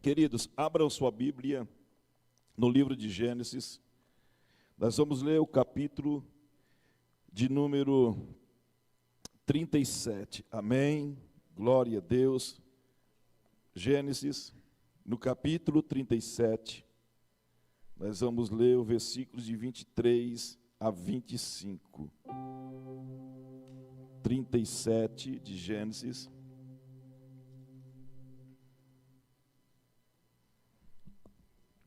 Queridos, abram sua Bíblia no livro de Gênesis. Nós vamos ler o capítulo de número 37. Amém? Glória a Deus. Gênesis, no capítulo 37, nós vamos ler o versículos de 23 a 25. 37 de Gênesis.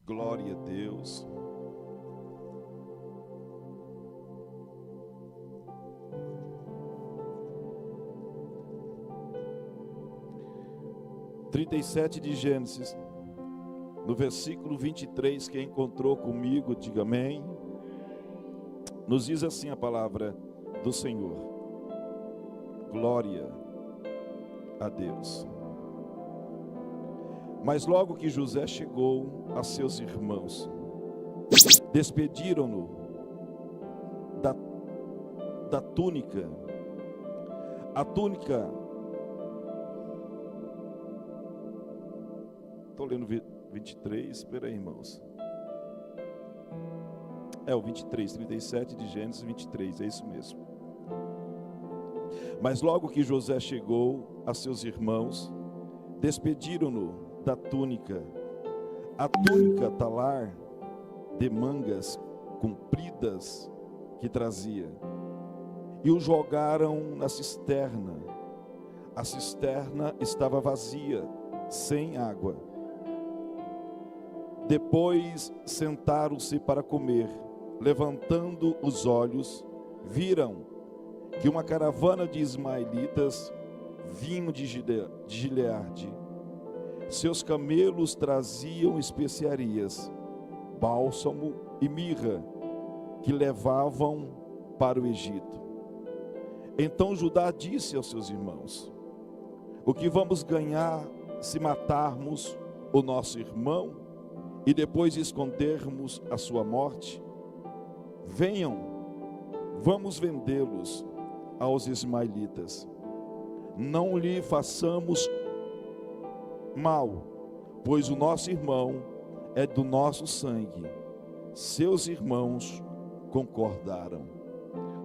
Glória a Deus. De Gênesis, no versículo 23, quem encontrou comigo, diga amém. Nos diz assim a palavra do Senhor. Glória a Deus. Mas logo que José chegou a seus irmãos, despediram-no da túnica. A túnica, estou lendo 23, espera aí, irmãos. É o 23, 37 de Gênesis 23, é isso mesmo. Mas logo que José chegou a seus irmãos, despediram-no da túnica, a túnica talar de mangas compridas que trazia, e o jogaram na cisterna. A cisterna estava vazia, sem água. Depois sentaram-se para comer. Levantando os olhos, viram que uma caravana de ismaelitas vinha de Gileade. Seus camelos traziam especiarias, bálsamo e mirra, que levavam para o Egito. Então Judá disse aos seus irmãos: o que vamos ganhar se matarmos o nosso irmão e depois escondermos a sua morte? Venham, vamos vendê-los aos ismaelitas. Não lhe façamos mal, pois o nosso irmão é do nosso sangue. Seus irmãos concordaram.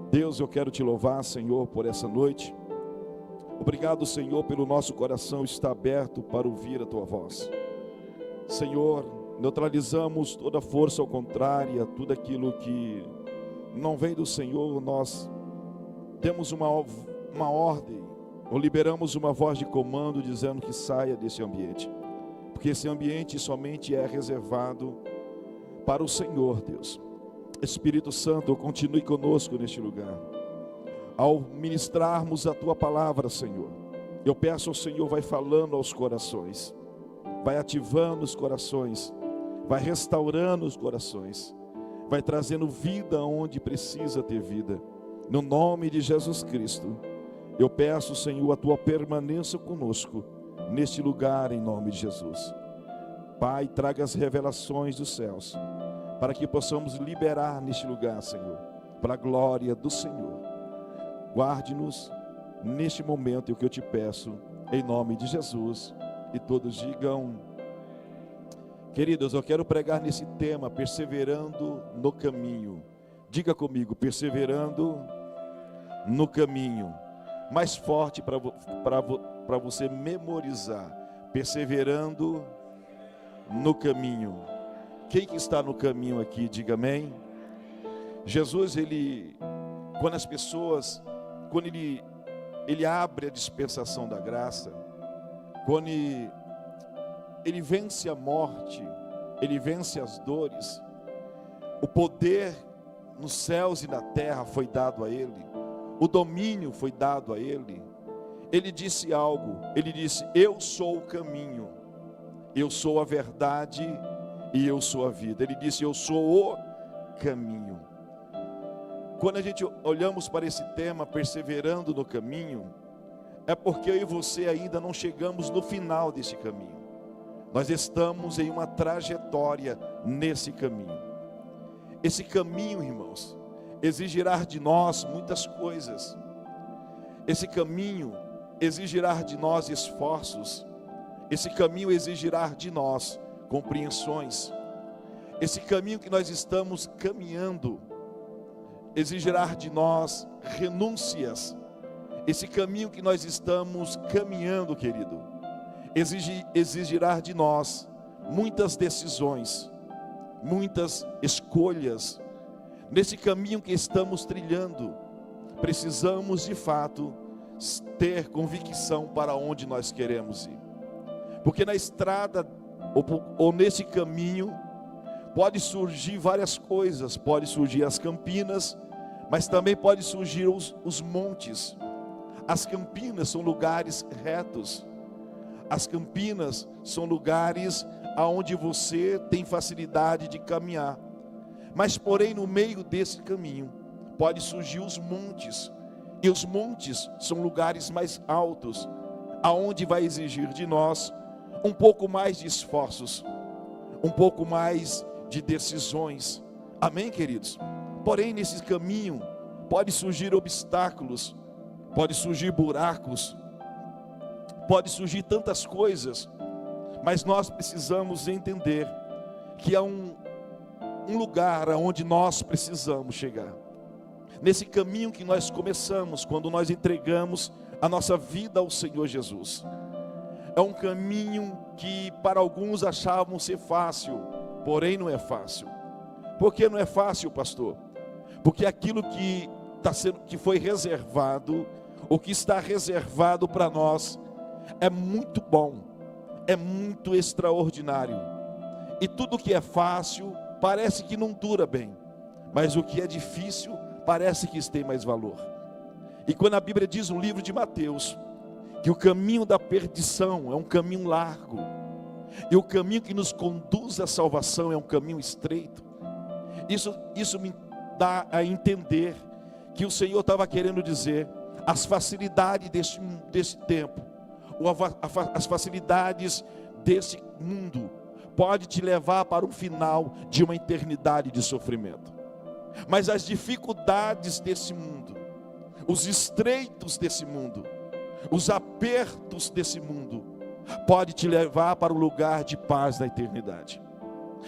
Deus, eu quero te louvar, Senhor, por essa noite. Obrigado, Senhor, pelo nosso coração estar aberto para ouvir a tua voz. Senhor, neutralizamos toda força ao contrária, tudo aquilo que não vem do Senhor. Nós demos uma ordem, ou liberamos uma voz de comando dizendo que saia desse ambiente, porque esse ambiente somente é reservado para o Senhor, Deus. Espírito Santo, continue conosco neste lugar. Ao ministrarmos a tua palavra, Senhor, eu peço ao Senhor, vai falando aos corações, vai ativando os corações, vai restaurando os corações, vai trazendo vida onde precisa ter vida. No nome de Jesus Cristo, eu peço, Senhor, a tua permanência conosco neste lugar, em nome de Jesus. Pai, traga as revelações dos céus, para que possamos liberar neste lugar, Senhor, para a glória do Senhor. Guarde-nos neste momento, é o que eu te peço, em nome de Jesus. E todos digam: queridos, eu quero pregar nesse tema, perseverando no caminho. Diga comigo, perseverando no caminho. Mais forte para você memorizar. Perseverando no caminho. Quem que está no caminho aqui, diga amém. Jesus, quando ele abre a dispensação da graça, quando ele vence a morte, ele vence as dores, o poder nos céus e na terra foi dado a ele, o domínio foi dado a ele. Ele disse algo, ele disse: eu sou o caminho, eu sou a verdade e eu sou a vida. Ele disse: eu sou o caminho. Quando a gente olhamos para esse tema, perseverando no caminho, é porque eu e você ainda não chegamos no final desse caminho. Nós estamos em uma trajetória nesse caminho. Esse caminho, irmãos, exigirá de nós muitas coisas. Esse caminho exigirá de nós esforços. Esse caminho exigirá de nós compreensões. Esse caminho que nós estamos caminhando exigirá de nós renúncias. Esse caminho que nós estamos caminhando, querido, exigirá de nós muitas decisões, muitas escolhas. Nesse caminho que estamos trilhando, precisamos de fato ter convicção para onde nós queremos ir. Porque na estrada ou nesse caminho pode surgir várias coisas, pode surgir as campinas, mas também pode surgir os montes. As campinas são lugares retos. As campinas são lugares aonde você tem facilidade de caminhar. Mas porém no meio desse caminho pode surgir os montes. E os montes são lugares mais altos, aonde vai exigir de nós um pouco mais de esforços, um pouco mais de decisões. Amém, queridos? Porém, nesse caminho pode surgir obstáculos, pode surgir buracos, pode surgir tantas coisas, mas nós precisamos entender que há um lugar aonde nós precisamos chegar. Nesse caminho que nós começamos quando nós entregamos a nossa vida ao Senhor Jesus. É um caminho que para alguns achavam ser fácil, porém não é fácil. Por que não é fácil, pastor? Porque aquilo que foi reservado, o que está reservado para nós, é muito bom, é muito extraordinário. E tudo que é fácil parece que não dura bem, mas o que é difícil parece que tem mais valor. E quando a Bíblia diz no livro de Mateus que o caminho da perdição é um caminho largo, e o caminho que nos conduz à salvação é um caminho estreito, isso me dá a entender que o Senhor estava querendo dizer: as facilidades desse tempo, as facilidades desse mundo, pode te levar para o final de uma eternidade de sofrimento. Mas as dificuldades desse mundo, os estreitos desse mundo, os apertos desse mundo, pode te levar para o lugar de paz da eternidade.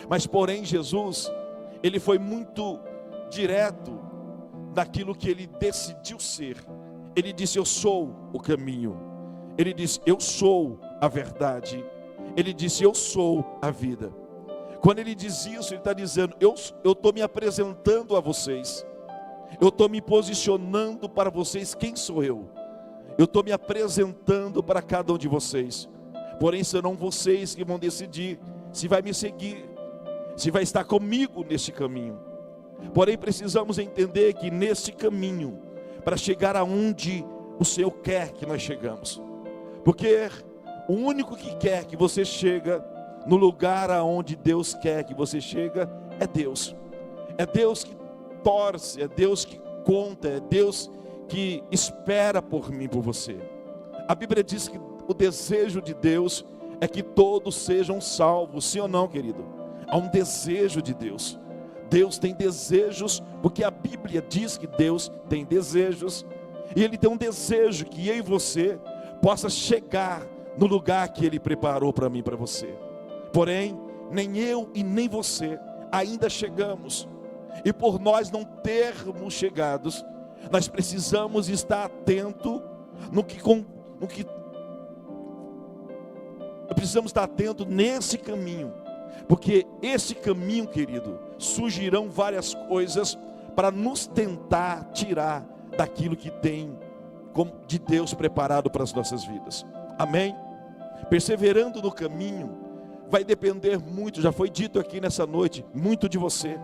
Mas porém Jesus, ele foi muito direto naquilo que ele decidiu ser. Ele disse: eu sou o caminho. Ele disse: eu sou a verdade. Ele disse: eu sou a vida. Quando ele diz isso, ele está dizendo: eu estou me apresentando a vocês, eu estou me posicionando para vocês quem sou eu. Eu estou me apresentando para cada um de vocês. Porém serão vocês que vão decidir se vai me seguir, se vai estar comigo nesse caminho. Porém precisamos entender que nesse caminho, para chegar aonde o Senhor quer que nós chegamos, porque o único que quer que você chegue no lugar aonde Deus quer que você chegue é Deus. É Deus que torce, é Deus que conta, é Deus que espera por mim, por você. A Bíblia diz que o desejo de Deus é que todos sejam salvos, sim ou não, querido? Há um desejo de Deus. Deus tem desejos, porque a Bíblia diz que Deus tem desejos, e Ele tem um desejo que eu e você possa chegar no lugar que Ele preparou para mim e para você. Porém, nem eu e nem você ainda chegamos, e por nós não termos chegados, nós precisamos estar atento precisamos estar atento nesse caminho, porque esse caminho, querido, surgirão várias coisas para nos tentar tirar daquilo que tem de Deus preparado para as nossas vidas. Amém? Perseverando no caminho vai depender muito, já foi dito aqui nessa noite, muito de você.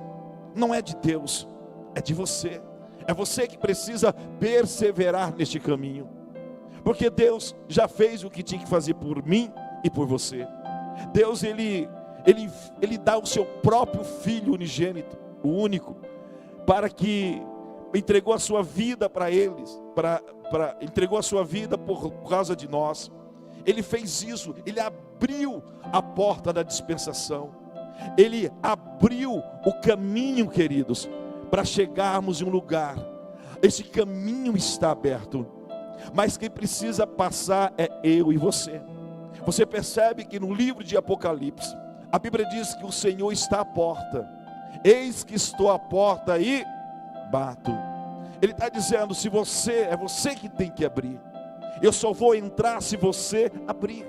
Não é de Deus, é de você. É você que precisa perseverar neste caminho, porque Deus já fez o que tinha que fazer por mim e por você. Deus, Ele dá o seu próprio Filho unigênito, o único, para que entregou a sua vida para eles, entregou a sua vida por causa de nós. Ele fez isso, Ele abriu a porta da dispensação, Ele abriu o caminho, queridos, para chegarmos em um lugar. Esse caminho está aberto, mas quem precisa passar é eu e você. Você percebe que no livro de Apocalipse, a Bíblia diz que o Senhor está à porta. Eis que estou à porta e bato. Ele está dizendo, é você que tem que abrir. Eu só vou entrar se você abrir.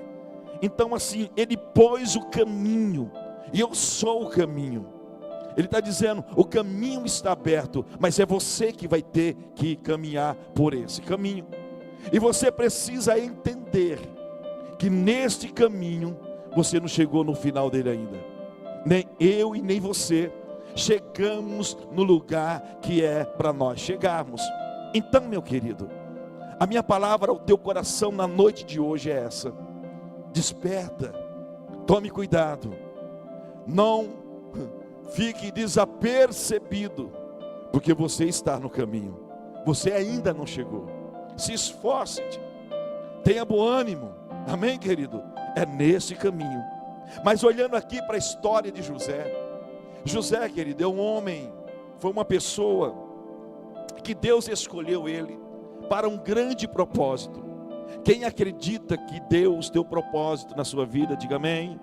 Então assim, Ele pôs o caminho, e eu sou o caminho. Ele está dizendo, o caminho está aberto, mas é você que vai ter que caminhar por esse caminho. E você precisa entender que neste caminho, você não chegou no final dele ainda. Nem eu e nem você chegamos no lugar que é para nós chegarmos. Então, meu querido, a minha palavra ao teu coração na noite de hoje é essa: desperta, tome cuidado, não fique desapercebido, porque você está no caminho, você ainda não chegou. Se esforce-te, tenha bom ânimo, amém, querido? É nesse caminho. Mas olhando aqui para a história de José, querido, é um homem, foi uma pessoa que Deus escolheu ele para um grande propósito. Quem acredita que Deus tem um propósito na sua vida, diga amém.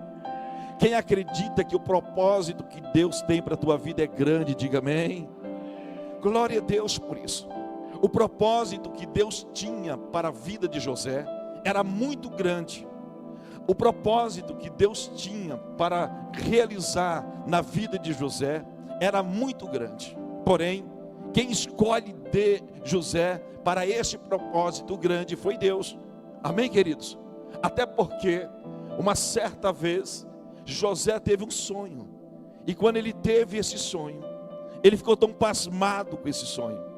Quem acredita que o propósito que Deus tem para a tua vida é grande, diga amém. Glória a Deus por isso. O propósito que Deus tinha para a vida de José era muito grande. O propósito que Deus tinha para realizar na vida de José era muito grande. Porém, quem escolhe de José para esse propósito grande foi Deus. Amém, queridos? Até porque, uma certa vez, José teve um sonho. E quando ele teve esse sonho, ele ficou tão pasmado com esse sonho.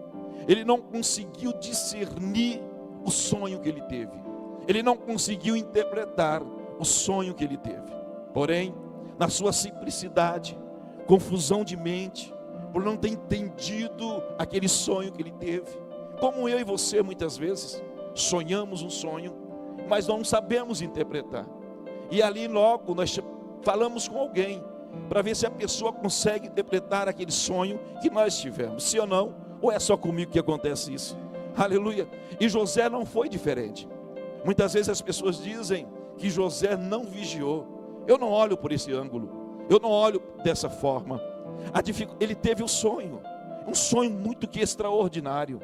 Ele não conseguiu discernir o sonho que ele teve. Ele não conseguiu interpretar o sonho que ele teve. Porém, na sua simplicidade, confusão de mente, por não ter entendido aquele sonho que ele teve, como eu e você muitas vezes sonhamos um sonho, mas não sabemos interpretar. E ali logo nós falamos com alguém para ver se a pessoa consegue interpretar aquele sonho que nós tivemos, sim ou não, ou é só comigo que acontece isso? Aleluia. E José não foi diferente. Muitas vezes as pessoas dizem que José não vigiou. Eu não olho por esse ângulo, eu não olho dessa forma. Ele teve um sonho muito que extraordinário,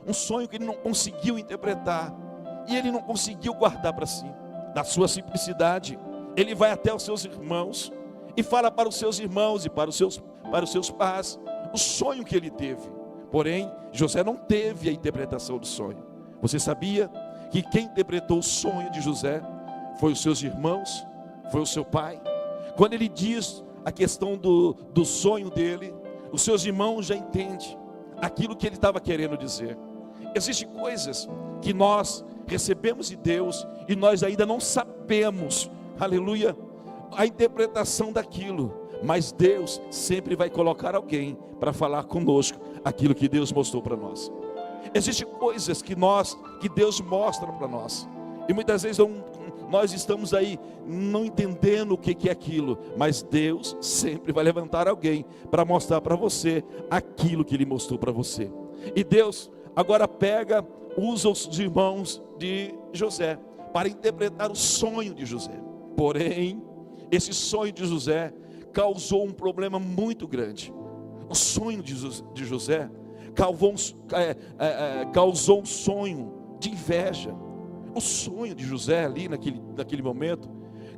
um sonho que ele não conseguiu interpretar, e ele não conseguiu guardar para si. Da sua simplicidade, ele vai até os seus irmãos e fala para os seus irmãos e para os seus pais o sonho que ele teve. Porém, José não teve a interpretação do sonho. Você sabia que quem interpretou o sonho de José foi os seus irmãos, foi o seu pai? Quando ele diz a questão do sonho dele, os seus irmãos já entendem aquilo que ele estava querendo dizer. Existem coisas que nós recebemos de Deus e nós ainda não sabemos, aleluia, a interpretação daquilo, mas Deus sempre vai colocar alguém para falar conosco aquilo que Deus mostrou para nós. Existem coisas que Deus mostra para nós, e muitas vezes nós estamos aí não entendendo o que é aquilo, mas Deus sempre vai levantar alguém para mostrar para você aquilo que Ele mostrou para você. E Deus agora usa os irmãos de José para interpretar o sonho de José. Porém, esse sonho de José causou um problema muito grande. O sonho de José causou um sonho de inveja. O sonho de José ali naquele momento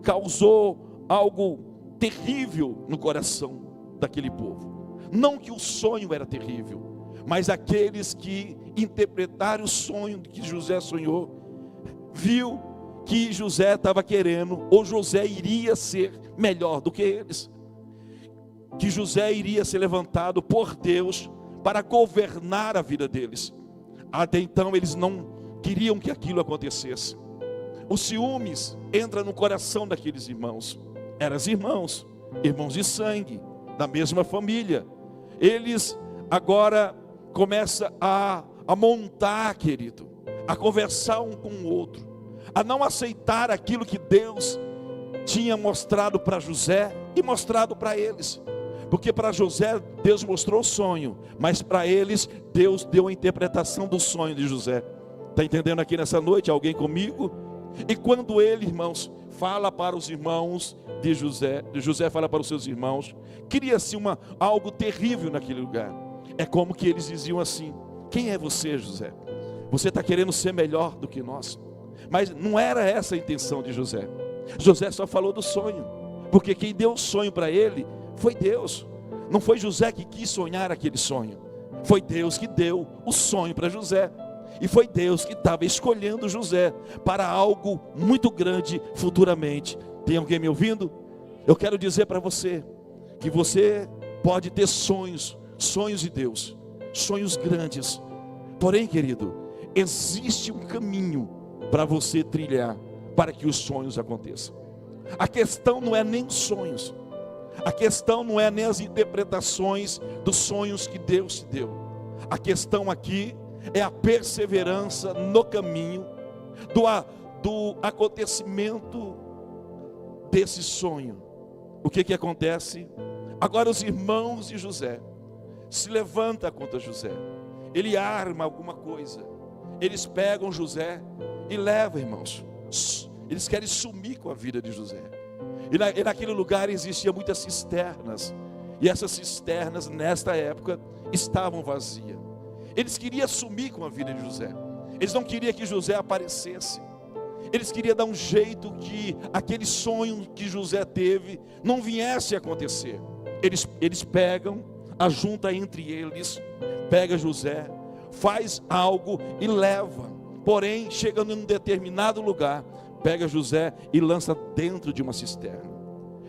causou algo terrível no coração daquele povo. Não que o sonho era terrível, mas aqueles que interpretaram o sonho que José sonhou, viu que José estava querendo, ou José iria ser melhor do que eles, que José iria ser levantado por Deus para governar a vida deles. Até então eles não queriam que aquilo acontecesse. Os ciúmes entra no coração daqueles irmãos. Eram irmãos de sangue, da mesma família. Eles agora começam a montar, querido, a conversar um com o outro, a não aceitar aquilo que Deus tinha mostrado para José e mostrado para eles. Porque para José Deus mostrou o sonho, mas para eles Deus deu a interpretação do sonho de José. Está entendendo aqui nessa noite alguém comigo? E quando ele, irmãos, fala para os irmãos de José fala para os seus irmãos, cria-se algo terrível naquele lugar. É como que eles diziam assim: quem é você, José? Você está querendo ser melhor do que nós? Mas não era essa a intenção de José. José só falou do sonho, porque quem deu o sonho para ele foi Deus. Não foi José que quis sonhar aquele sonho, foi Deus que deu o sonho para José. E foi Deus que estava escolhendo José para algo muito grande futuramente. Tem alguém me ouvindo? Eu quero dizer para você que você pode ter sonhos de Deus, sonhos grandes. Porém, querido, existe um caminho para você trilhar para que os sonhos aconteçam. A questão não é nem os sonhos, a questão não é nem as interpretações dos sonhos que Deus te deu. A questão aqui é a perseverança no caminho do acontecimento desse sonho. O que acontece? Agora os irmãos de José se levantam contra José. Ele arma alguma coisa. Eles pegam José e levam, irmãos. Eles querem sumir com a vida de José. E naquele lugar existiam muitas cisternas. E essas cisternas, nesta época, estavam vazias. Eles queriam sumir com a vida de José. Eles não queriam que José aparecesse. Eles queriam dar um jeito que aquele sonho que José teve não viesse a acontecer. Eles pegam, ajunta entre eles, pega José, faz algo e leva. Porém, chegando em um determinado lugar, pega José e lança dentro de uma cisterna.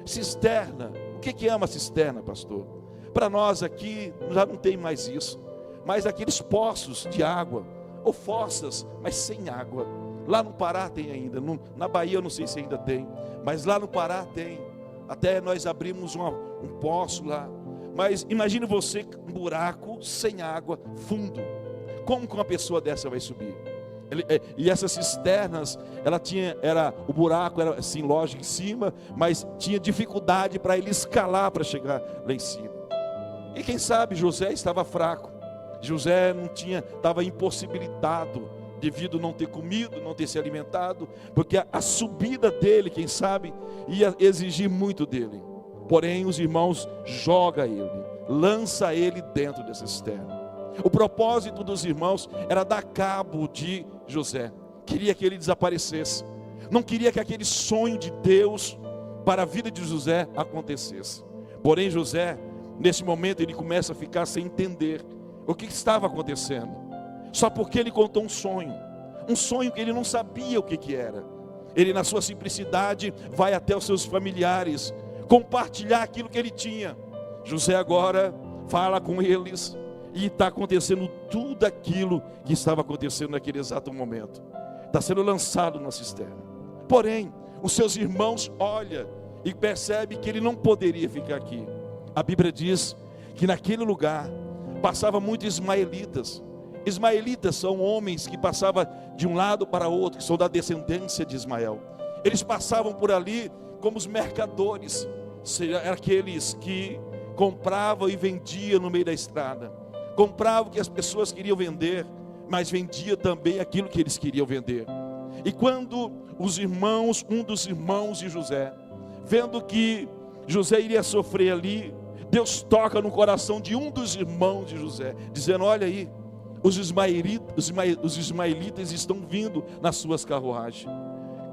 Cisterna, o que é uma cisterna, pastor? Para nós aqui já não tem mais isso. Mas aqueles poços de água, ou fossas, mas sem água. Lá no Pará tem ainda, na Bahia eu não sei se ainda tem, mas lá no Pará tem. Até nós abrimos um poço lá. Mas imagine você, um buraco sem água, fundo. Como que uma pessoa dessa vai subir? E essas cisternas, o buraco era assim, lógico, em cima, mas tinha dificuldade para ele escalar para chegar lá em cima. E quem sabe José estava fraco. José estava impossibilitado devido a não ter comido, não ter se alimentado, porque a subida dele, quem sabe, ia exigir muito dele. Porém, os irmãos jogam ele, lança ele dentro dessa cisterna. O propósito dos irmãos era dar cabo de José. Queria que ele desaparecesse. Não queria que aquele sonho de Deus para a vida de José acontecesse. Porém, José, nesse momento, ele começa a ficar sem entender o que estava acontecendo, só porque ele contou um sonho que ele não sabia o que era. Ele, na sua simplicidade, vai até os seus familiares, compartilhar aquilo que ele tinha. José agora fala com eles, e está acontecendo tudo aquilo que estava acontecendo naquele exato momento. Está sendo lançado na cisterna. Porém, os seus irmãos olham e percebem que ele não poderia ficar aqui. A Bíblia diz que naquele lugar passava muitos ismaelitas. Ismaelitas são homens que passavam de um lado para outro, que são da descendência de Ismael. Eles passavam por ali como os mercadores, aqueles que compravam e vendiam no meio da estrada. Compravam o que as pessoas queriam vender, mas vendia também aquilo que eles queriam vender. E quando um dos irmãos de José, vendo que José iria sofrer ali, Deus toca no coração de um dos irmãos de José, dizendo: olha aí, os ismaelitas estão vindo nas suas carruagens.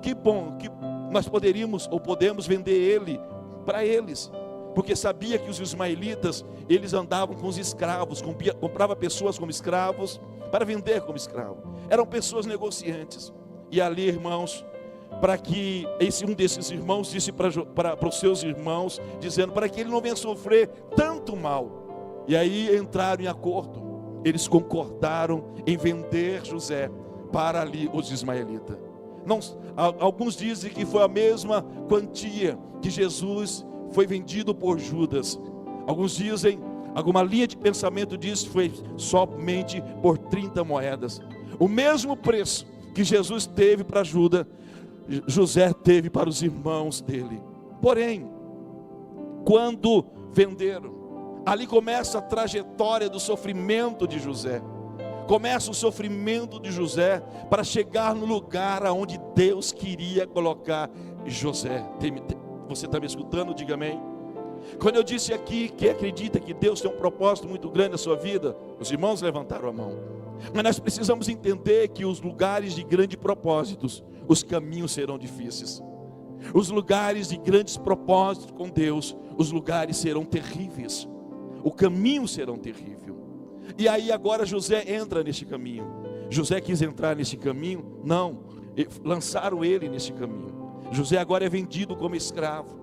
Que bom que nós podemos vender ele para eles, porque sabia que os ismaelitas, eles andavam com os escravos, comprava pessoas como escravos para vender como escravo. Eram pessoas negociantes. E ali, irmãos, para que um desses irmãos disse para os seus irmãos, dizendo para que ele não venha sofrer tanto mal. E aí entraram em acordo. Eles concordaram em vender José para ali os ismaelitas. Alguns dizem que foi a mesma quantia que Jesus foi vendido por Judas. Alguns dizem, alguma linha de pensamento diz que foi somente por 30 moedas. O mesmo preço que Jesus teve para Judas, José teve para os irmãos dele. Porém, quando venderam, ali começa a trajetória do sofrimento de José. Começa o sofrimento de José para chegar no lugar aonde Deus queria colocar José. Você está me escutando? Diga amém. Quando eu disse aqui que acredita que Deus tem um propósito muito grande na sua vida, os irmãos levantaram a mão. Mas nós precisamos entender que os lugares de grandes propósitos, os caminhos serão difíceis. Os lugares de grandes propósitos com Deus, os lugares serão terríveis. O caminho será terrível. E aí agora José entra nesse caminho. José quis entrar nesse caminho? Não, lançaram ele nesse caminho. José agora é vendido como escravo.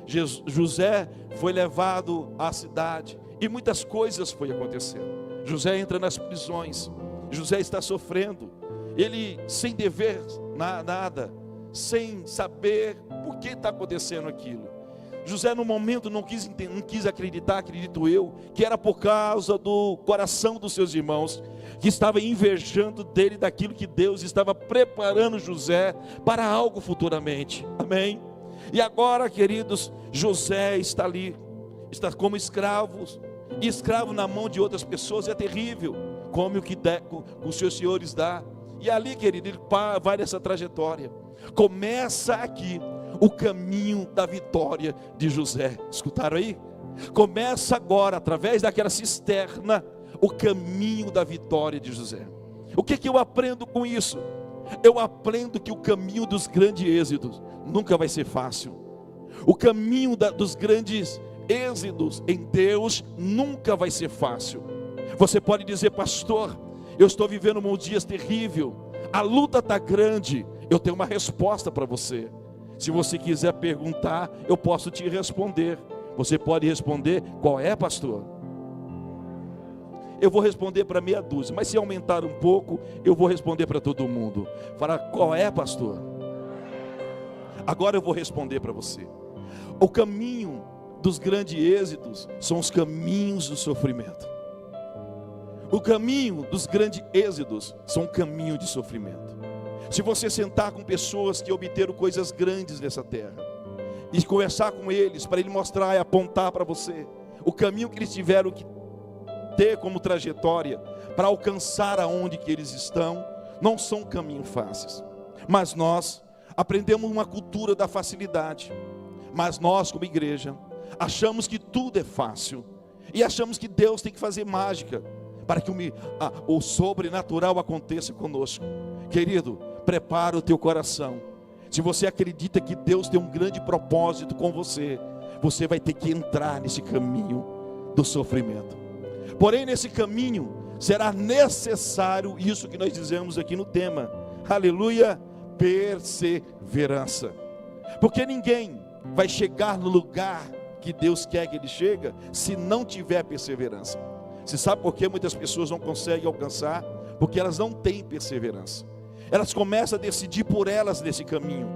José foi levado à cidade e muitas coisas foi acontecendo. José entra nas prisões. José está sofrendo. Ele sem dever nada, sem saber por que está acontecendo aquilo. José no momento não quis acreditar, acredito eu, que era por causa do coração dos seus irmãos, que estava invejando dele daquilo que Deus estava preparando José para algo futuramente. Amém? E agora, queridos, José está ali, está como escravo, e escravo na mão de outras pessoas é terrível, come o que os seus senhores dá. E ali, querido, ele vai nessa trajetória. Começa aqui o caminho da vitória de José. Escutaram aí? Começa agora, através daquela cisterna, o caminho da vitória de José. O que eu aprendo com isso? Eu aprendo que o caminho dos grandes êxitos nunca vai ser fácil. O caminho dos grandes êxitos em Deus nunca vai ser fácil. Você pode dizer: pastor, eu estou vivendo um dias terrível, a luta está grande. Eu tenho uma resposta para você. Se você quiser perguntar, eu posso te responder. Você pode responder: qual é, pastor? Eu vou responder para meia dúzia, mas se aumentar um pouco, eu vou responder para todo mundo. Fala: qual é, pastor? Agora eu vou responder para você. O caminho dos grandes êxitos são os caminhos do sofrimento. O caminho dos grandes êxitos são um caminho de sofrimento. Se você sentar com pessoas que obteram coisas grandes nessa terra e conversar com eles, para ele mostrar e apontar para você o caminho que eles tiveram que ter como trajetória para alcançar aonde que eles estão, não são caminhos fáceis. Mas nós aprendemos uma cultura da facilidade. Mas nós, como igreja, achamos que tudo é fácil e achamos que Deus tem que fazer mágica para que o sobrenatural aconteça conosco. Querido, prepara o teu coração. Se você acredita que Deus tem um grande propósito com você, você vai ter que entrar nesse caminho do sofrimento. Porém, nesse caminho será necessário isso que nós dizemos aqui no tema, aleluia, perseverança. Porque ninguém vai chegar no lugar que Deus quer que ele chegue se não tiver perseverança. Você sabe por que muitas pessoas não conseguem alcançar? Porque elas não têm perseverança. Elas começam a decidir por elas nesse caminho.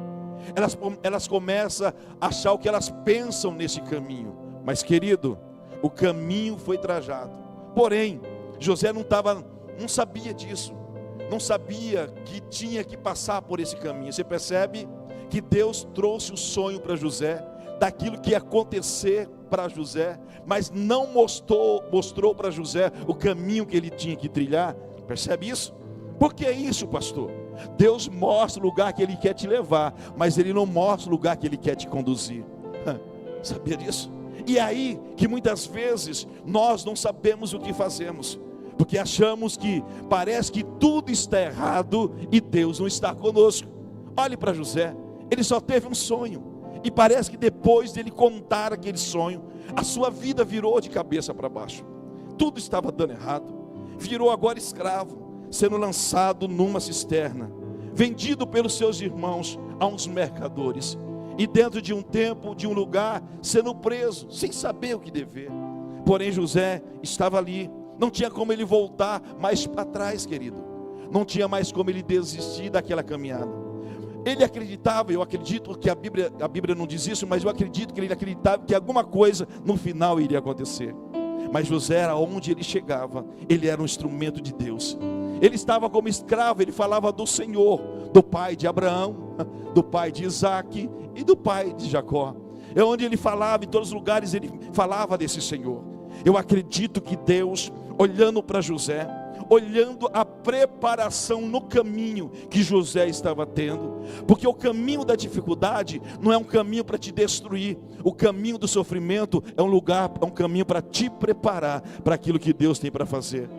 Elas começam a achar o que elas pensam nesse caminho. Mas, querido, o caminho foi trajado. Porém, José não sabia disso. Não sabia que tinha que passar por esse caminho. Você percebe que Deus trouxe o sonho para José, daquilo que ia acontecer para José, mas não mostrou para José o caminho que ele tinha que trilhar. Percebe isso? Por que isso, pastor? Deus mostra o lugar que ele quer te levar, mas ele não mostra o lugar que ele quer te conduzir. Sabia disso? E aí que muitas vezes nós não sabemos o que fazemos, porque achamos que parece que tudo está errado e Deus não está conosco. Olhe para José, ele só teve um sonho, e parece que depois dele contar aquele sonho, a sua vida virou de cabeça para baixo. Tudo estava dando errado. Virou agora escravo, sendo lançado numa cisterna, vendido pelos seus irmãos a uns mercadores, e dentro de um tempo, de um lugar, sendo preso, sem saber o que dever. Porém José estava ali, não tinha como ele voltar mais para trás, querido. Não tinha mais como ele desistir daquela caminhada. Ele acreditava, eu acredito que a Bíblia não diz isso, mas eu acredito que ele acreditava que alguma coisa no final iria acontecer. Mas José, aonde ele chegava, ele era um instrumento de Deus. Ele estava como escravo, ele falava do Senhor, do pai de Abraão, do pai de Isaac e do pai de Jacó. É onde ele falava, em todos os lugares ele falava desse Senhor. Eu acredito que Deus, olhando para José, olhando a preparação no caminho que José estava tendo, porque o caminho da dificuldade não é um caminho para te destruir, o caminho do sofrimento é um caminho para te preparar para aquilo que Deus tem para fazer.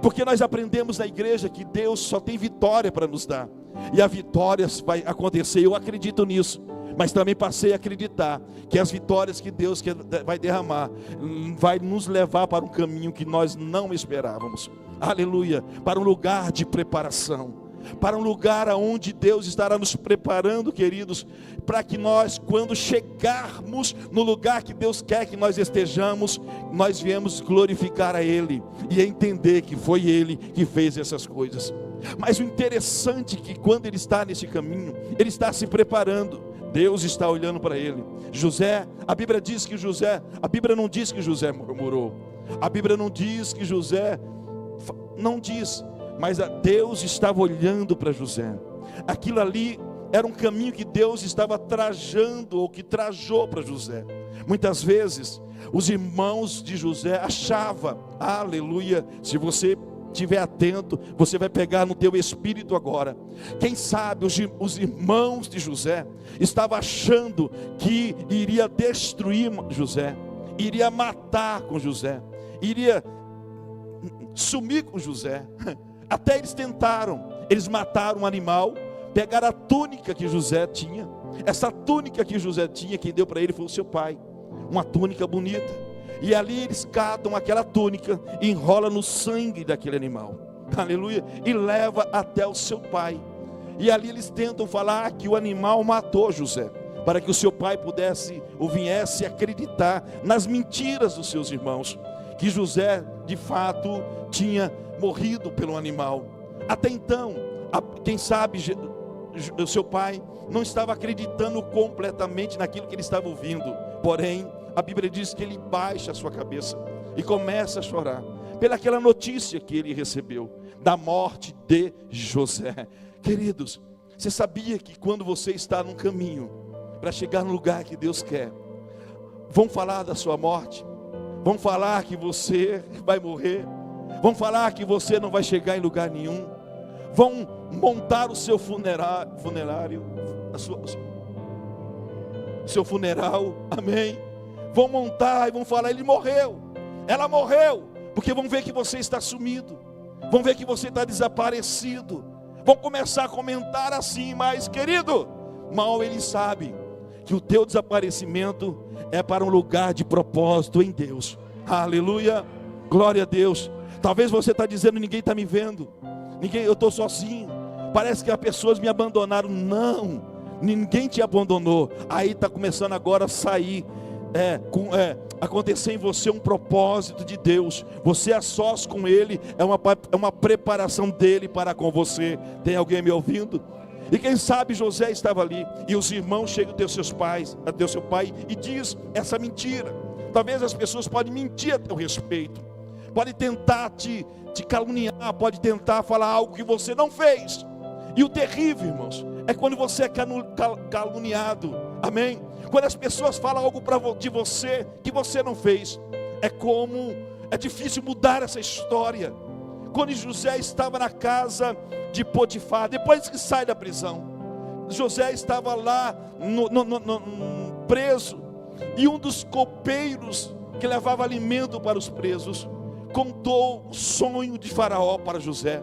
Porque nós aprendemos na igreja que Deus só tem vitória para nos dar, e a vitória vai acontecer, eu acredito nisso. Mas também passei a acreditar que as vitórias que Deus vai derramar vai nos levar para um caminho que nós não esperávamos. Aleluia, para um lugar de preparação, para um lugar onde Deus estará nos preparando, queridos, para que nós, quando chegarmos no lugar que Deus quer que nós estejamos, nós viemos glorificar a Ele e entender que foi Ele que fez essas coisas. Mas o interessante é que quando ele está nesse caminho, ele está se preparando. Deus está olhando para ele. José, a Bíblia não diz que José murmurou. A Bíblia não diz que José, não diz, mas Deus estava olhando para José. Aquilo ali era um caminho que Deus estava trajando, ou que trajou para José. Muitas vezes, os irmãos de José achavam, aleluia, se você estiver atento, você vai pegar no teu espírito agora. Quem sabe os irmãos de José estavam achando que iria destruir José, iria matar com José, iria sumir com José. Até eles tentaram, eles mataram um animal, pegaram a túnica que José tinha. Essa túnica que José tinha, quem deu para ele foi o seu pai, uma túnica bonita. E ali eles catam aquela túnica, enrola no sangue daquele animal, aleluia, e leva até o seu pai. E ali eles tentam falar que o animal matou José, para que o seu pai pudesse ou viesse acreditar nas mentiras dos seus irmãos, que José de fato tinha morrido pelo animal. Até então, quem sabe o seu pai não estava acreditando completamente naquilo que ele estava ouvindo. Porém, a Bíblia diz que ele baixa a sua cabeça e começa a chorar pelaquela notícia que ele recebeu da morte de José. Queridos, você sabia que quando você está num caminho para chegar no lugar que Deus quer, vão falar da sua morte, vão falar que você vai morrer, vão falar que você não vai chegar em lugar nenhum, vão montar o seu funerário, seu funeral, amém? Vão montar e vão falar, ele morreu, ela morreu, porque vão ver que você está sumido, vão ver que você está desaparecido, vão começar a comentar assim. Mas querido, mal eles sabem que o teu desaparecimento é para um lugar de propósito em Deus. Aleluia, glória a Deus. Talvez você está dizendo, ninguém está me vendo, eu estou sozinho, parece que as pessoas me abandonaram. Não, ninguém te abandonou. Aí está começando agora a sair, acontecer em você um propósito de Deus. Você a sós com Ele, é uma preparação dele para com você. Tem alguém me ouvindo? E quem sabe José estava ali, e os irmãos chegam até o seu pai, e diz essa mentira. Talvez as pessoas podem mentir a teu respeito, podem tentar te caluniar, pode tentar falar algo que você não fez. E o terrível, irmãos, é quando você é caluniado, amém? Quando as pessoas falam algo de você que você não fez, é difícil mudar essa história. Quando José estava na casa de Potifar, depois que sai da prisão, José estava lá preso, e um dos copeiros que levava alimento para os presos contou o sonho de Faraó para José.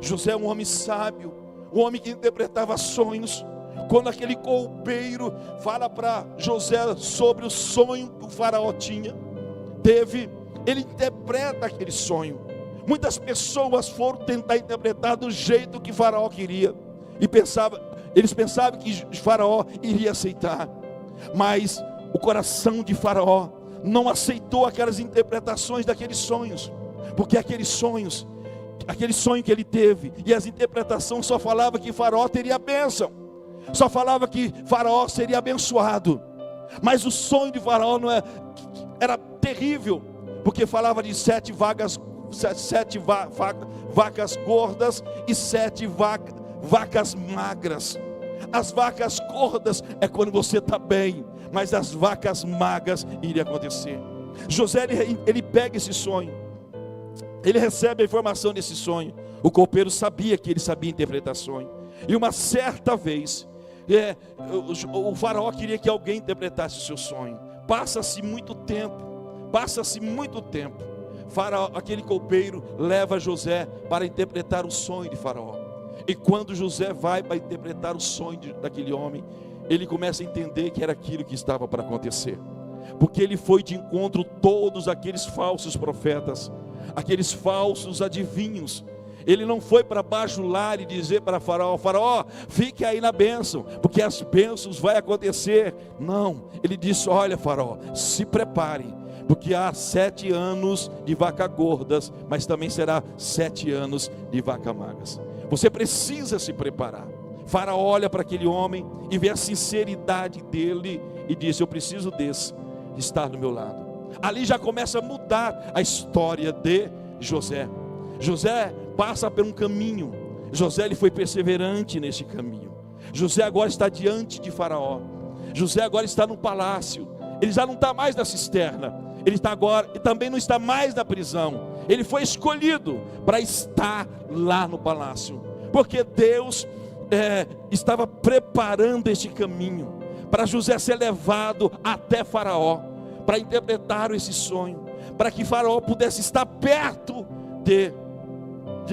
José é um homem sábio, um homem que interpretava sonhos. Quando aquele copeiro fala para José sobre o sonho que o Faraó ele interpreta aquele sonho. Muitas pessoas foram tentar interpretar do jeito que Faraó queria, e eles pensavam que Faraó iria aceitar, mas o coração de Faraó não aceitou aquelas interpretações daqueles sonhos, porque aquele sonho que ele teve, e as interpretações só falavam que Faraó teria bênção, só falava que Faraó seria abençoado. Mas o sonho de Faraó era terrível, porque falava de 7 vacas gordas e 7 vacas magras. As vacas gordas é quando você está bem, mas as vacas magras iriam acontecer. José ele pega esse sonho, Ele recebe a informação desse sonho. O copeiro sabia que ele sabia interpretar sonho. E uma certa vez, o faraó queria que alguém interpretasse o seu sonho. Passa-se muito tempo. Faraó, aquele copeiro leva José para interpretar o sonho de Faraó. E quando José vai para interpretar o sonho daquele homem, ele começa a entender que era aquilo que estava para acontecer. Porque ele foi de encontro todos aqueles falsos profetas, aqueles falsos adivinhos. Ele não foi para bajular e dizer para Faraó: Faraó, fique aí na bênção, porque as bênçãos vão acontecer. Não, ele disse: olha, Faraó, se prepare, porque há 7 anos de vacas gordas, mas também será 7 anos de vacas magras. Você precisa se preparar. Faraó olha para aquele homem e vê a sinceridade dele e diz: eu preciso desse estar do meu lado. Ali já começa a mudar a história de José. José passa por um caminho. José, ele foi perseverante nesse caminho. José agora está diante de Faraó. José agora está no palácio. Ele já não está mais na cisterna. Ele está agora, e também não está mais na prisão. Ele foi escolhido para estar lá no palácio, porque Deus estava preparando este caminho para José ser levado até Faraó, para interpretar esse sonho, para que Faraó pudesse estar perto de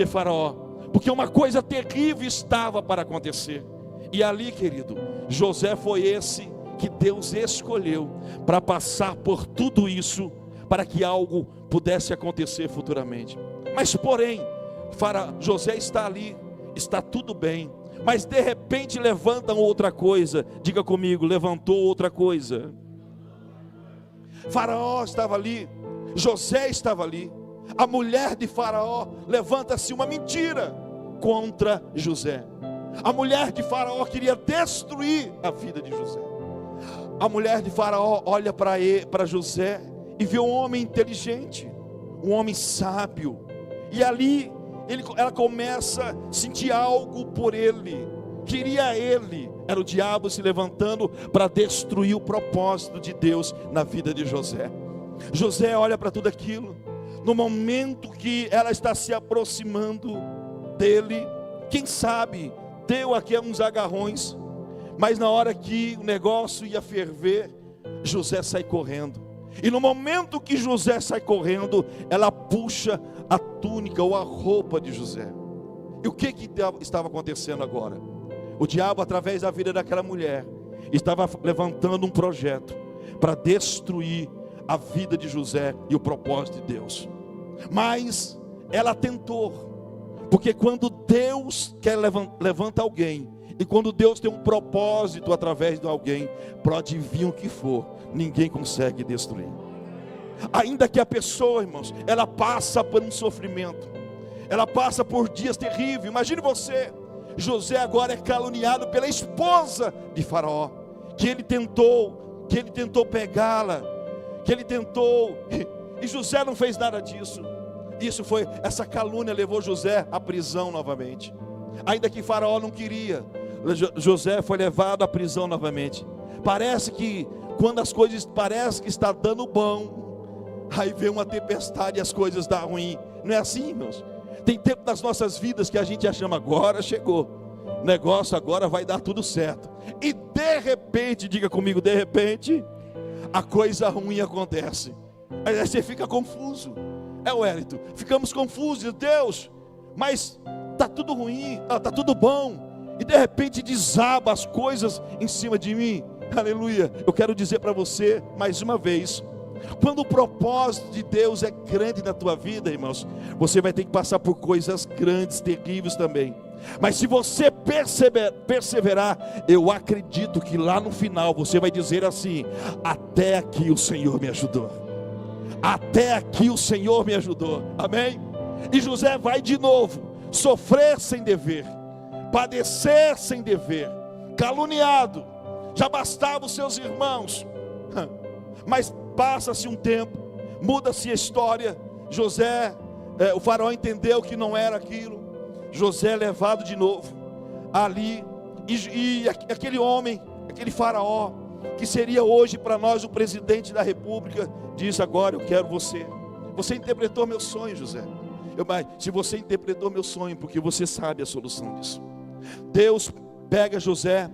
Faraó, porque uma coisa terrível estava para acontecer. E ali, querido, José foi esse que Deus escolheu para passar por tudo isso, para que algo pudesse acontecer futuramente. Mas porém, José está ali, está tudo bem, mas de repente levantam outra coisa. Diga comigo: levantou outra coisa. Faraó estava ali, José estava ali. A mulher de Faraó levanta-se uma mentira contra José. A mulher de Faraó queria destruir a vida de José. A mulher de Faraó olha para José e vê um homem inteligente, um homem sábio, e ali ela começa a sentir algo por ele, queria ele. Era o diabo se levantando para destruir o propósito de Deus na vida de José. José olha para tudo aquilo. No momento que ela está se aproximando dele, quem sabe deu aqui uns agarrões, mas na hora que o negócio ia ferver, José sai correndo. E no momento que José sai correndo, ela puxa a túnica ou a roupa de José. E o que estava acontecendo agora? O diabo, através da vida daquela mulher, estava levantando um projeto para destruir a vida de José e o propósito de Deus. Mas ela tentou, porque quando Deus quer levanta alguém, e quando Deus tem um propósito através de alguém, pode vir o que for, ninguém consegue destruir. Ainda que a pessoa, irmãos, ela passa por um sofrimento, ela passa por dias terríveis. Imagine você, José agora é caluniado pela esposa de Faraó, que ele tentou pegá-la, e José não fez nada disso. Essa calúnia levou José à prisão novamente. Ainda que Faraó não queria, José foi levado à prisão novamente. Parece que quando as coisas parecem que está dando bom, aí vem uma tempestade e as coisas dão ruim. Não é assim, irmãos? Tem tempo nas nossas vidas que a gente achamos: agora chegou, o negócio agora vai dar tudo certo. E de repente, diga comigo, de repente, a coisa ruim acontece. Aí você fica confuso. Wellington, ficamos confusos. Deus, mas está tudo ruim, está tudo bom, e de repente desaba as coisas em cima de mim. Aleluia. Eu quero dizer para você mais uma vez: quando o propósito de Deus é grande na tua vida, irmãos, você vai ter que passar por coisas grandes, terríveis também. Mas se você perseverar, eu acredito que lá no final você vai dizer assim: até aqui o Senhor me ajudou. Até aqui o Senhor me ajudou. Amém? E José vai de novo sofrer sem dever, padecer sem dever, caluniado. Já bastava os seus irmãos. Mas passa-se um tempo, muda-se a história. José, o faraó entendeu que não era aquilo. José é levado de novo ali, e aquele homem, aquele faraó, que seria hoje para nós o presidente da república, diz: agora eu quero você. Você interpretou meu sonho, José. Mas se você interpretou meu sonho, porque você sabe a solução disso. Deus pega José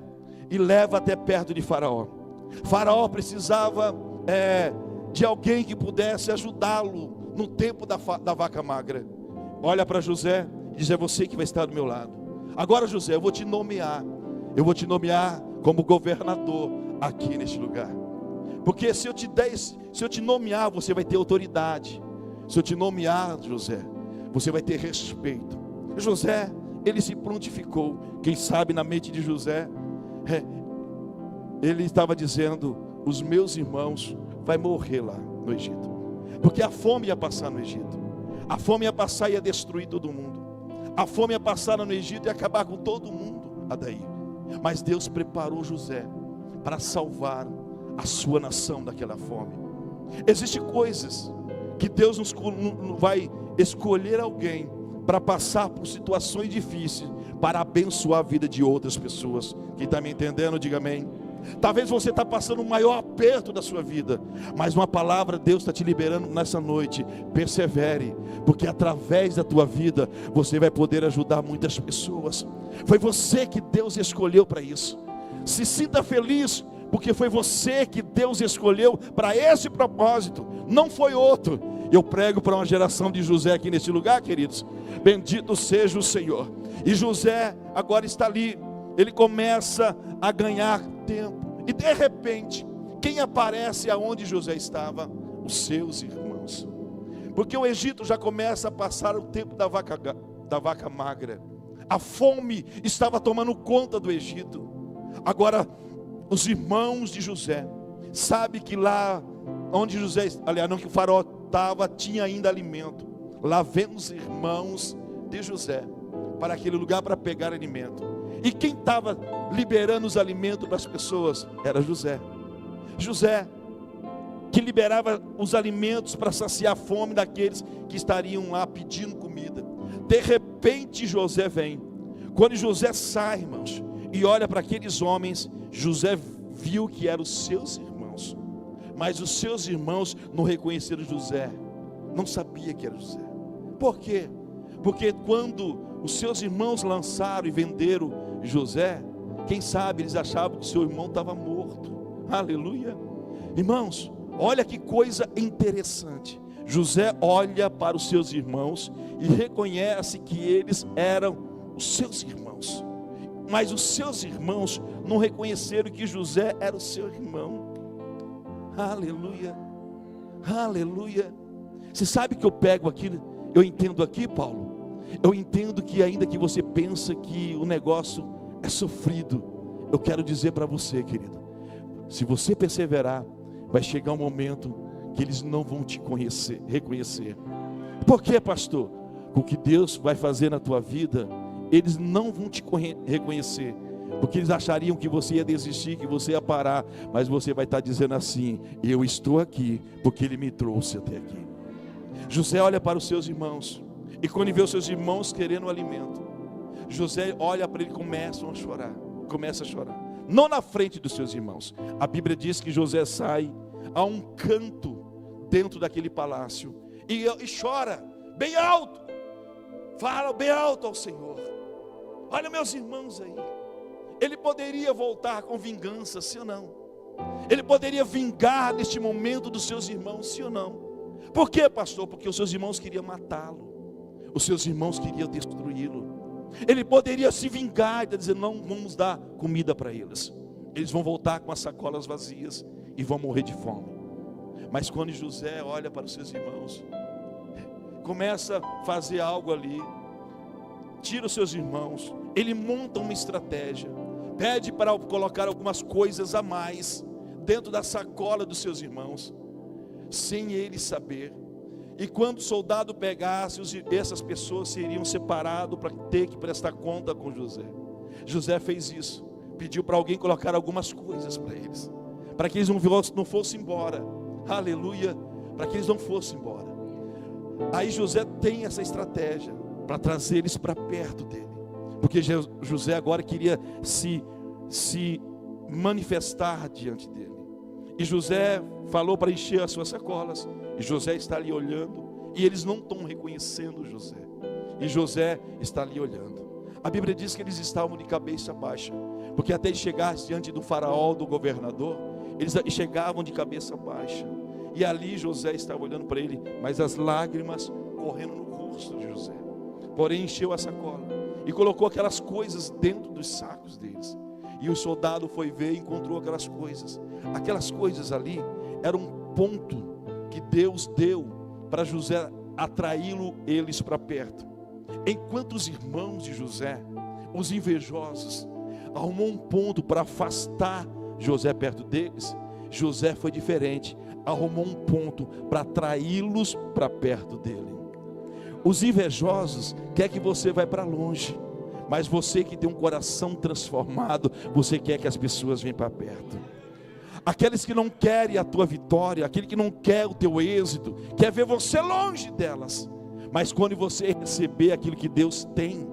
e leva até perto de Faraó. Faraó precisava de alguém que pudesse ajudá-lo no tempo da vaca magra. Olha para José e diz: é você que vai estar do meu lado. Agora, José, eu vou te nomear. Eu vou te nomear como governador aqui neste lugar. Porque se eu te nomear, você vai ter autoridade. Se eu te nomear, José, você vai ter respeito. José, ele se prontificou. Quem sabe na mente de José, ele estava dizendo: os meus irmãos vão morrer lá no Egito. Porque a fome ia passar no Egito. A fome ia passar e ia destruir todo mundo. A fome ia passar no Egito e ia acabar com todo mundo daí. Mas Deus preparou José para salvar a sua nação daquela fome. Existem coisas que Deus vai escolher alguém para passar por situações difíceis, para abençoar a vida de outras pessoas. Quem está me entendendo, diga amém. Talvez você está passando o maior aperto da sua vida, mas uma palavra Deus está te liberando nessa noite. Persevere, porque através da tua vida você vai poder ajudar muitas pessoas. Foi você que Deus escolheu para isso. Se sinta feliz, porque foi você que Deus escolheu para esse propósito, não foi outro. Eu prego para uma geração de José aqui nesse lugar, queridos. Bendito seja o Senhor. E José agora está ali. Ele começa a ganhar tempo. E de repente, quem aparece aonde José estava? Os seus irmãos. Porque o Egito já começa a passar o tempo da vaca magra. A fome estava tomando conta do Egito. Agora, os irmãos de José sabem que lá onde José, aliás, não, que o faraó estava, tinha ainda alimento. Lá vem os irmãos de José para aquele lugar para pegar alimento. E quem estava liberando os alimentos para as pessoas era José. José, que liberava os alimentos para saciar a fome daqueles que estariam lá pedindo comida. De repente José vem. Quando José sai, irmãos, e olha para aqueles homens, José viu que eram os seus irmãos. Mas os seus irmãos não reconheceram José. Não sabia que era José. Por quê? Porque quando os seus irmãos lançaram e venderam José, quem sabe eles achavam que seu irmão estava morto. Aleluia. Irmãos, olha que coisa interessante. José olha para os seus irmãos e reconhece que eles eram os seus irmãos. Mas os seus irmãos não reconheceram que José era o seu irmão. Aleluia. Aleluia. Você sabe que eu pego aqui, eu entendo aqui, Paulo? Eu entendo que ainda que você pensa que o negócio é sofrido, eu quero dizer para você, querido, se você perseverar, vai chegar um momento que eles não vão te reconhecer. Por quê, pastor? O que Deus vai fazer na tua vida, eles não vão te reconhecer, porque eles achariam que você ia desistir, que você ia parar, mas você vai estar dizendo assim: eu estou aqui, porque Ele me trouxe até aqui. José olha para os seus irmãos, e quando vê os seus irmãos querendo alimento, José olha para ele e começa a chorar, não na frente dos seus irmãos. A Bíblia diz que José sai a um canto dentro daquele palácio e chora bem alto, fala bem alto ao Senhor: olha meus irmãos aí. Ele poderia voltar com vingança, sim ou não? Ele poderia vingar neste momento dos seus irmãos, sim ou não? Por quê, pastor? Porque os seus irmãos queriam matá-lo, os seus irmãos queriam destruí-lo. Ele poderia se vingar e dizer: não vamos dar comida para eles, eles vão voltar com as sacolas vazias e vão morrer de fome. Mas quando José olha para os seus irmãos, começa a fazer algo ali, tira os seus irmãos, ele monta uma estratégia, pede para colocar algumas coisas a mais dentro da sacola dos seus irmãos, sem eles saber. E quando o soldado pegasse, essas pessoas seriam separadas para ter que prestar conta com José. José fez isso, pediu para alguém colocar algumas coisas para eles, para que eles não fossem embora. Aleluia, para que eles não fossem embora. Aí José tem essa estratégia para trazer eles para perto dele, porque José agora queria se manifestar diante dele. E José falou para encher as suas sacolas, e José está ali olhando, E eles não estão reconhecendo José. E José está ali olhando. A Bíblia diz que eles estavam de cabeça baixa, porque até chegar diante do faraó, do governador, eles chegavam de cabeça baixa. E ali José estava olhando para ele, mas as lágrimas correndo no rosto de José. Porém encheu a sacola e colocou aquelas coisas dentro dos sacos deles. E o soldado foi ver e encontrou aquelas coisas. Aquelas coisas ali eram um ponto que Deus deu para José atraí-lo eles para perto. Enquanto os irmãos de José, os invejosos, arrumou um ponto para afastar José perto deles, José foi diferente, arrumou um ponto para atraí-los para perto dele. Os invejosos quer que você vá para longe, mas você que tem um coração transformado, você quer que as pessoas venham para perto. Aqueles que não querem a tua vitória, aquele que não quer o teu êxito, quer ver você longe delas. Mas quando você receber aquilo que Deus tem,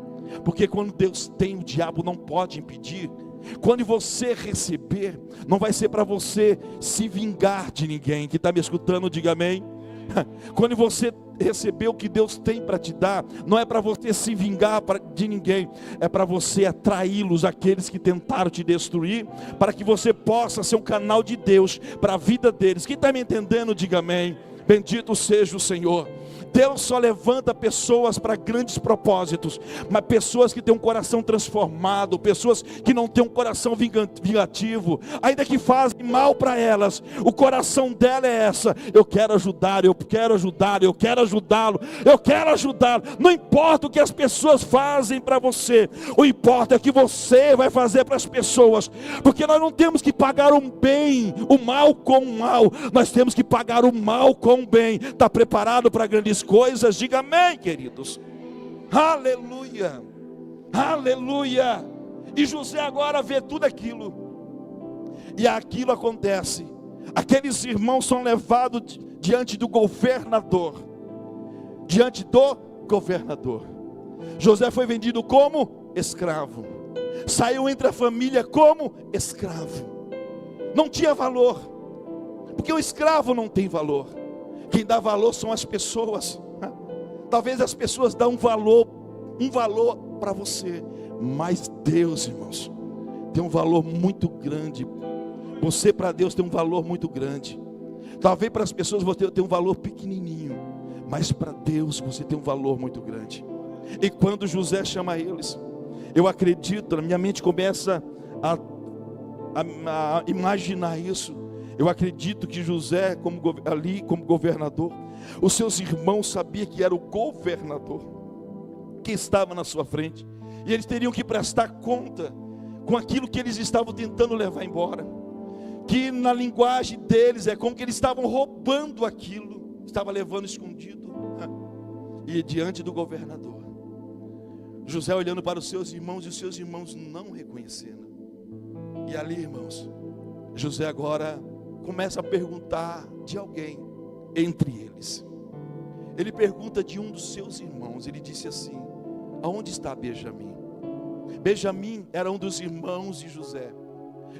porque quando Deus tem, o diabo não pode impedir. Quando você receber, não vai ser para você se vingar de ninguém. Que está me escutando, diga amém. Quando você receber o que Deus tem para te dar, não é para você se vingar de ninguém, é para você atraí-los, aqueles que tentaram te destruir, para que você possa ser um canal de Deus para a vida deles. Quem está me entendendo, diga amém. Bendito seja o Senhor. Deus só levanta pessoas para grandes propósitos, mas pessoas que têm um coração transformado, pessoas que não têm um coração vingativo, ainda que fazem mal para elas, o coração dela é essa: eu quero ajudar, eu quero ajudar, eu quero ajudá-lo, eu quero ajudá-lo. Não importa o que as pessoas fazem para você, o importa é que você vai fazer para as pessoas, porque nós não temos que pagar um bem, o mal com o mal, nós temos que pagar o mal com o bem. Está preparado para grandes coisas? Diga amém, queridos. Aleluia, aleluia. E José agora vê tudo aquilo, e aquilo acontece. Aqueles irmãos são levados diante do governador. Diante do governador. José foi vendido como escravo, saiu entre a família como escravo. Não tinha valor, porque o escravo não tem valor. Quem dá valor são as pessoas. Talvez as pessoas dão um valor para você, mas Deus, irmãos, tem um valor muito grande. Você para Deus tem um valor muito grande. Talvez para as pessoas você tem um valor pequenininho, mas para Deus você tem um valor muito grande. E quando José chama eles, eu acredito, na minha mente começa a imaginar isso. Eu acredito que José, ali como governador, os seus irmãos sabiam que era o governador que estava na sua frente, e eles teriam que prestar conta com aquilo que eles estavam tentando levar embora, que na linguagem deles é como que eles estavam roubando aquilo, estava levando escondido. E diante do governador, José olhando para os seus irmãos, e os seus irmãos não reconhecendo. E ali, irmãos, José agora começa a perguntar de alguém entre eles. Ele pergunta de um dos seus irmãos. Ele disse assim: aonde está Benjamim? Benjamim era um dos irmãos de José.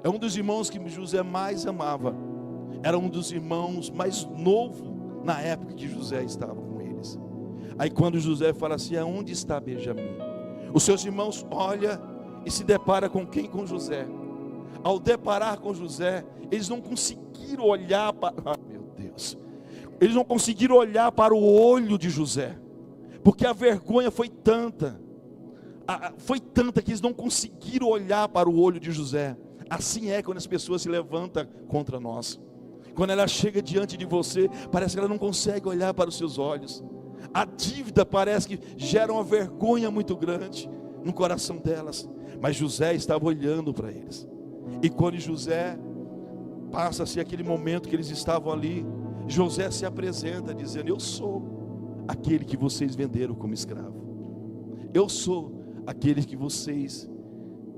É um dos irmãos que José mais amava. Era um dos irmãos mais novo na época que José estava com eles. Aí quando José fala assim: aonde está Benjamim? Os seus irmãos olham e se deparam com quem? Com José. Ao deparar com José, eles não conseguiram olhar para... meu Deus. Eles não conseguiram olhar para o olho de José, porque a vergonha foi tanta. Foi tanta que eles não conseguiram olhar para o olho de José. Assim é quando as pessoas se levantam contra nós. Quando ela chega diante de você, parece que ela não consegue olhar para os seus olhos. A dívida parece que gera uma vergonha muito grande no coração delas. Mas José estava olhando para eles. E quando José passa-se aquele momento que eles estavam ali, José se apresenta dizendo: eu sou aquele que vocês venderam como escravo. Eu sou aquele que vocês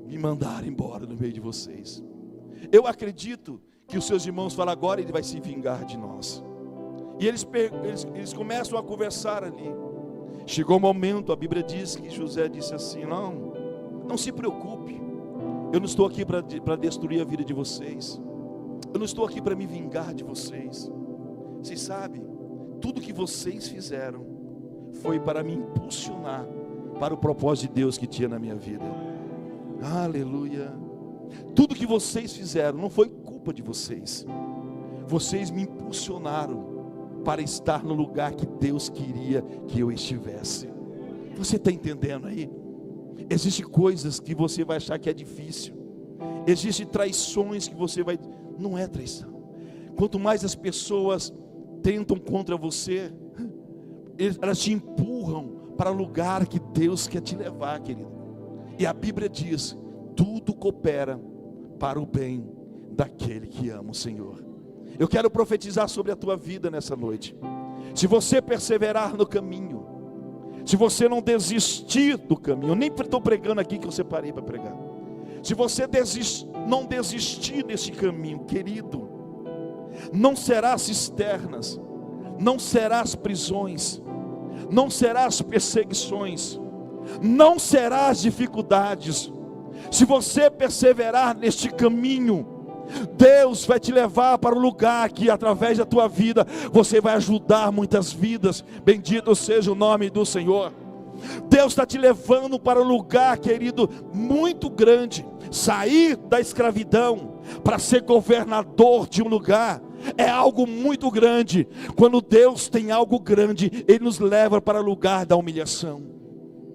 me mandaram embora no meio de vocês. Eu acredito que os seus irmãos falam: agora ele vai se vingar de nós. E eles começam a conversar ali. Chegou o momento, a Bíblia diz que José disse assim: não se preocupe, eu não estou aqui para destruir a vida de vocês, eu não estou aqui para me vingar de vocês. Vocês sabem, tudo que vocês fizeram foi para me impulsionar para o propósito de Deus que tinha na minha vida. Aleluia. Tudo que vocês fizeram não foi culpa de vocês. Vocês me impulsionaram para estar no lugar que Deus queria que eu estivesse. Você está entendendo aí? Existem coisas que você vai achar que é difícil. Existem traições que você vai... Não é traição. Quanto mais as pessoas tentam contra você, elas te empurram para o lugar que Deus quer te levar, querido. E a Bíblia diz: tudo coopera para o bem daquele que ama o Senhor. Eu quero profetizar sobre a tua vida nessa noite. Se você perseverar no caminho, se você não desistir do caminho, eu nem estou pregando aqui que eu separei para pregar. Se você não desistir desse caminho, querido, não será cisternas, não será as prisões, não será as perseguições, não será as dificuldades. Se você perseverar neste caminho, Deus vai te levar para o lugar que através da tua vida você vai ajudar muitas vidas. Bendito seja o nome do Senhor. Deus está te levando para um lugar, querido, muito grande. Sair da escravidão para ser governador de um lugar é algo muito grande. Quando Deus tem algo grande, Ele nos leva para o lugar da humilhação.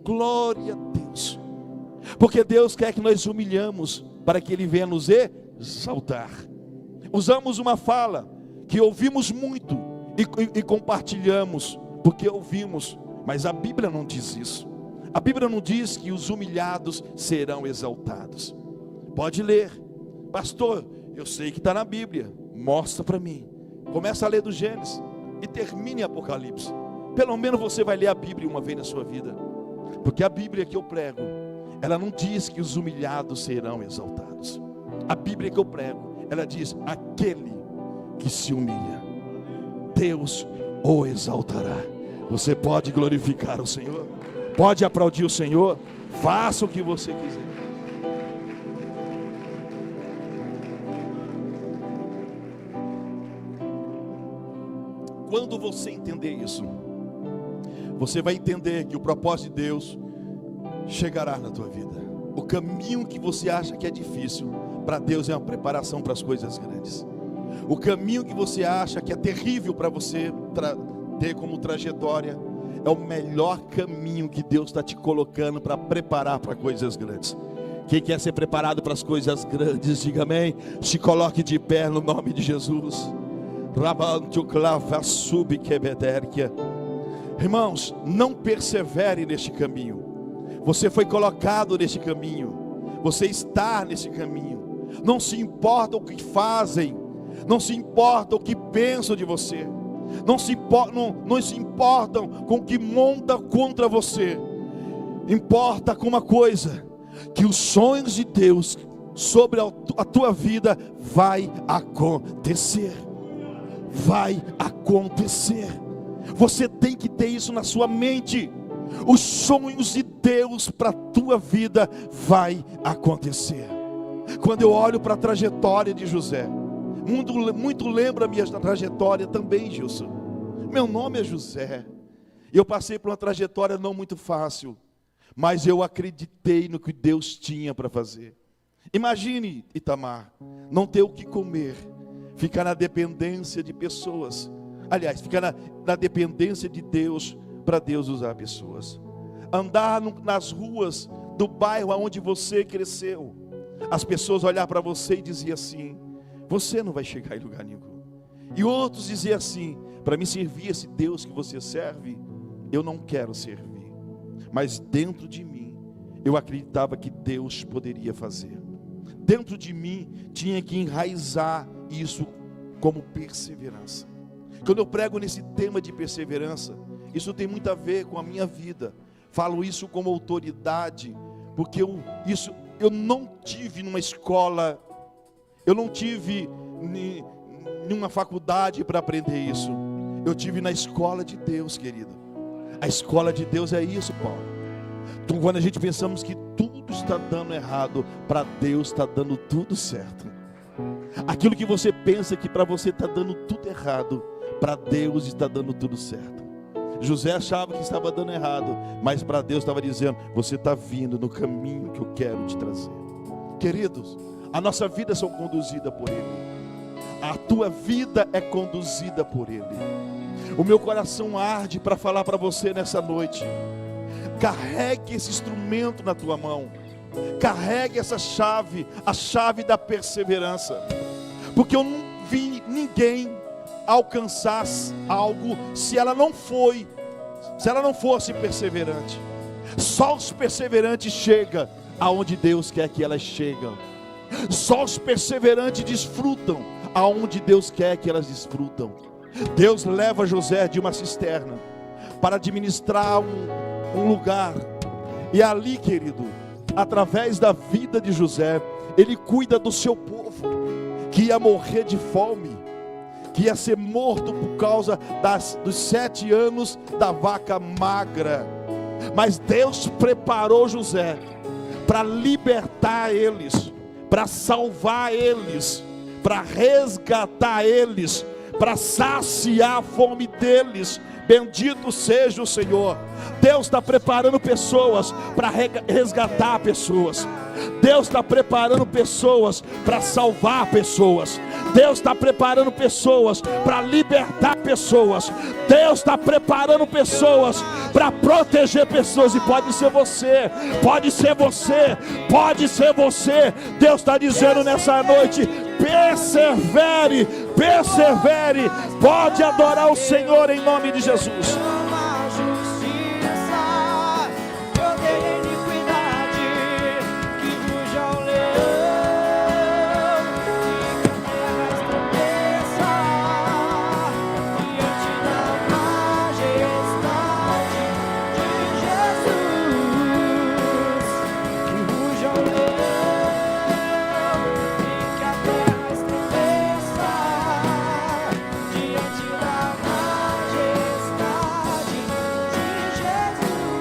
Glória a Deus. Porque Deus quer que nós humilhamos para que Ele venha nos exaltar. Usamos uma fala que ouvimos muito e compartilhamos porque ouvimos, mas a Bíblia não diz isso. A Bíblia não diz que os humilhados serão exaltados. Pode ler, pastor, eu sei que está na Bíblia, mostra para mim. Começa a ler do Gênesis e termine Apocalipse. Pelo menos você vai ler a Bíblia uma vez na sua vida, porque a Bíblia que eu prego, ela não diz que os humilhados serão exaltados. A Bíblia que eu prego, ela diz: aquele que se humilha, Deus o exaltará. Você pode glorificar o Senhor, pode aplaudir o Senhor, faça o que você quiser. Quando você entender isso, você vai entender que o propósito de Deus chegará na tua vida. O caminho que você acha que é difícil, para Deus é uma preparação para as coisas grandes. O caminho que você acha que é terrível para você ter como trajetória, é o melhor caminho que Deus está te colocando para preparar para coisas grandes. Quem quer ser preparado para as coisas grandes, diga amém. Se coloque de pé no nome de Jesus. Irmãos, não persevere neste caminho. Você foi colocado neste caminho, você está nesse caminho. Não se importa o que fazem, não se importa o que pensam de você, não se importam com o que monta contra você. Importa com uma coisa, que os sonhos de Deus sobre a tua vida vai acontecer. Vai acontecer. Você tem que ter isso na sua mente. Os sonhos de Deus para a tua vida vai acontecer. Quando eu olho para a trajetória de José, muito lembra a minha trajetória também, Gilson. Meu nome é José. Eu passei por uma trajetória não muito fácil, mas eu acreditei no que Deus tinha para fazer. Imagine, Itamar, não ter o que comer, ficar na dependência de pessoas. Aliás, ficar na dependência de Deus, para Deus usar pessoas. Andar nas ruas do bairro onde você cresceu, as pessoas olhar para você e dizer assim: você não vai chegar em lugar nenhum. E outros dizer assim: para me servir esse Deus que você serve, eu não quero servir. Mas dentro de mim, eu acreditava que Deus poderia fazer. Dentro de mim, tinha que enraizar isso como perseverança. Quando eu prego nesse tema de perseverança, isso tem muito a ver com a minha vida. Falo isso como autoridade, porque eu não tive numa escola, eu não tive numa faculdade para aprender isso. Eu tive na escola de Deus, querido. A escola de Deus é isso, Paulo. Então, quando a gente pensamos que tudo está dando errado, para Deus está dando tudo certo. Aquilo que você pensa que para você está dando tudo errado, para Deus está dando tudo certo. José achava que estava dando errado, mas para Deus estava dizendo: você está vindo no caminho que eu quero te trazer. Queridos, a nossa vida é conduzida por Ele. A tua vida é conduzida por Ele. O meu coração arde para falar para você nessa noite: carregue esse instrumento na tua mão, carregue essa chave, a chave da perseverança, porque eu não vi ninguém alcançar algo se ela não fosse perseverante. Só os perseverantes chegam aonde Deus quer que elas cheguem. Só os perseverantes desfrutam aonde Deus quer que elas desfrutam. Deus leva José de uma cisterna para administrar um lugar, e ali, querido, através da vida de José, ele cuida do seu povo que ia morrer de fome, que ia ser morto por causa dos 7 anos da vaca magra. Mas Deus preparou José para libertar eles, para salvar eles, para resgatar eles, para saciar a fome deles. Bendito seja o Senhor. Deus está preparando pessoas para resgatar pessoas. Deus está preparando pessoas para salvar pessoas. Deus está preparando pessoas para libertar pessoas. Deus está preparando pessoas para proteger pessoas. E pode ser você, pode ser você, pode ser você. Deus está dizendo nessa noite: persevere, persevere. Pode adorar o Senhor em nome de Jesus.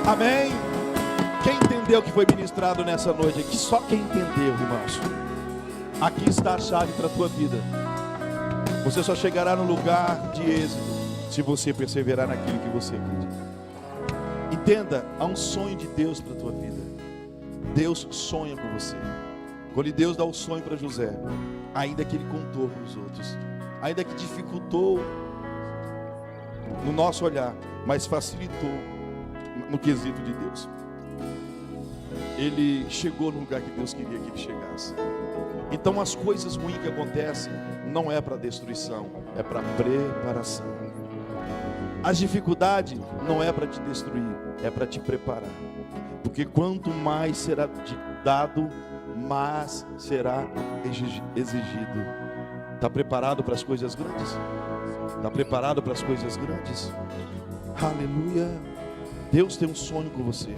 Amém? Quem entendeu o que foi ministrado nessa noite aqui? Só quem entendeu, irmãos. Aqui está a chave para a tua vida. Você só chegará no lugar de êxito se você perseverar naquilo que você acredita. Entenda, há um sonho de Deus para a tua vida. Deus sonha com você. Quando Deus dá o sonho para José, ainda que ele contou para os outros, ainda que dificultou no nosso olhar, mas facilitou no quesito de Deus, ele chegou no lugar que Deus queria que ele chegasse. Então as coisas ruins que acontecem não é para destruição, é para preparação. As dificuldades não é para te destruir, é para te preparar. Porque quanto mais será dado, mais será exigido. Está preparado para as coisas grandes? Está preparado para as coisas grandes? Aleluia! Deus tem um sonho com você.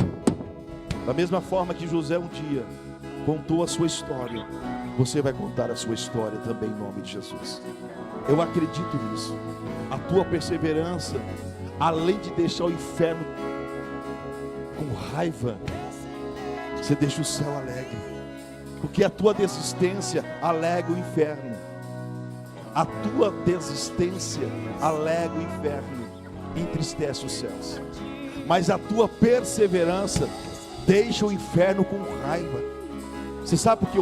Da mesma forma que José um dia contou a sua história, você vai contar a sua história também em nome de Jesus. Eu acredito nisso. A tua perseverança, além de deixar o inferno com raiva, você deixa o céu alegre. Porque a tua desistência alegra o inferno. A tua desistência alegra o inferno, entristece os céus. Mas a tua perseverança deixa o inferno com raiva. Você sabe por que